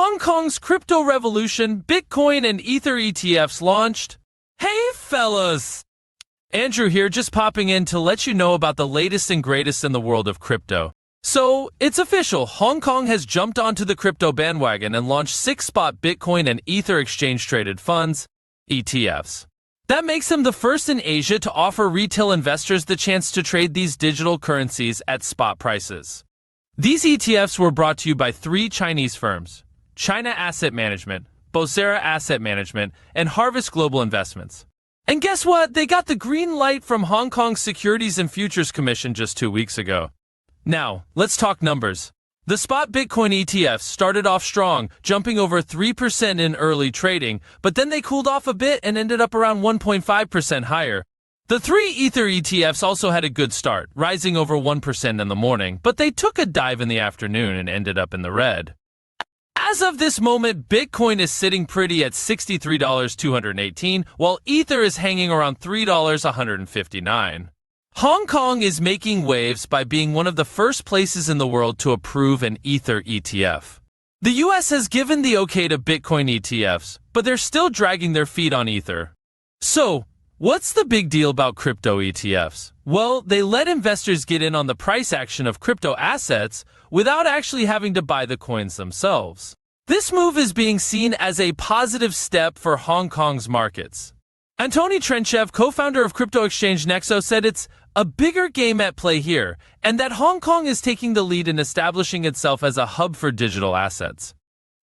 Hong Kong's crypto revolution, Bitcoin and Ether ETFs launched. Hey fellas! Andrew here, just popping in to let you know about the latest and greatest in the world of crypto. So, it's official, Hong Kong has jumped onto the crypto bandwagon and launched 6-spot Bitcoin and Ether exchange-traded funds, ETFs. That makes them the first in Asia to offer retail investors the chance to trade these digital currencies at spot prices. These ETFs were brought to you by 3 Chinese firms: China Asset Management, Bosera Asset Management, and Harvest Global Investments. And guess what? They got the green light from Hong Kong's Securities and Futures Commission just 2 weeks ago. Now, let's talk numbers. The spot Bitcoin ETFs started off strong, jumping over 3% in early trading, but then they cooled off a bit and ended up around 1.5% higher. The 3 Ether ETFs also had a good start, rising over 1% in the morning, but they took a dive in the afternoon and ended up in the red. As of this moment, Bitcoin is sitting pretty at $63.218, while Ether is hanging around $3.159. Hong Kong is making waves by being one of the first places in the world to approve an Ether ETF. The US has given the okay to Bitcoin ETFs, but they're still dragging their feet on Ether. So, what's the big deal about crypto ETFs? Well, they let investors get in on the price action of crypto assets without actually having to buy the coins themselves. This move is being seen as a positive step for Hong Kong's markets. Antony Trenchev, co-founder of crypto exchange Nexo, said it's a bigger game at play here, and that Hong Kong is taking the lead in establishing itself as a hub for digital assets.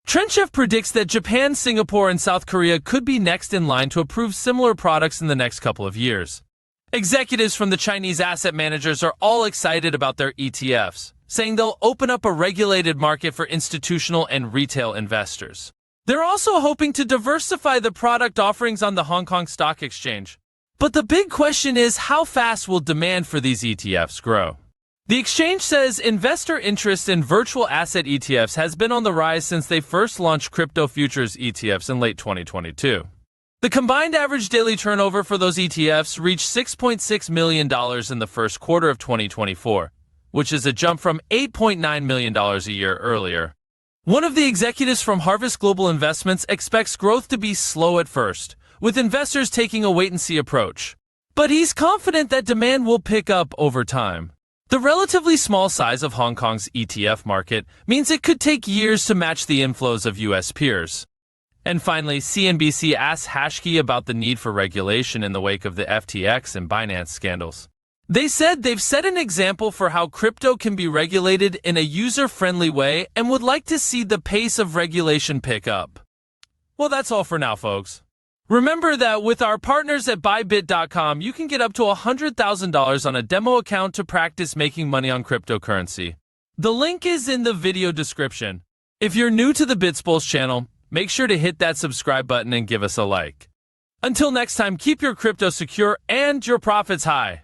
Trenchev predicts that Japan, Singapore, and South Korea could be next in line to approve similar products in the next couple of years. Executives from the Chinese asset managers are all excited about their ETFs, saying they'll open up a regulated market for institutional and retail investors. They're also hoping to diversify the product offerings on the Hong Kong Stock Exchange. But the big question is, how fast will demand for these ETFs grow? The exchange says investor interest in virtual asset ETFs has been on the rise since they first launched crypto futures ETFs in late 2022. The combined average daily turnover for those ETFs reached $6.6 million in the first quarter of 2024, which is a jump from $8.9 million a year earlier. One of the executives from Harvest Global Investments expects growth to be slow at first, with investors taking a wait-and-see approach. But he's confident that demand will pick up over time. The relatively small size of Hong Kong's ETF market means it could take years to match the inflows of US peers. And finally, CNBC asked Hashkey about the need for regulation in the wake of the FTX and Binance scandals. They said they've set an example for how crypto can be regulated in a user-friendly way and would like to see the pace of regulation pick up. Well, that's all for now, folks. Remember that with our partners at buybit.com, you can get up to $100,000 on a demo account to practice making money on cryptocurrency. The link is in the video description. If you're new to the BitsPuls channel, make sure to hit that subscribe button and give us a like. Until next time, keep your crypto secure and your profits high.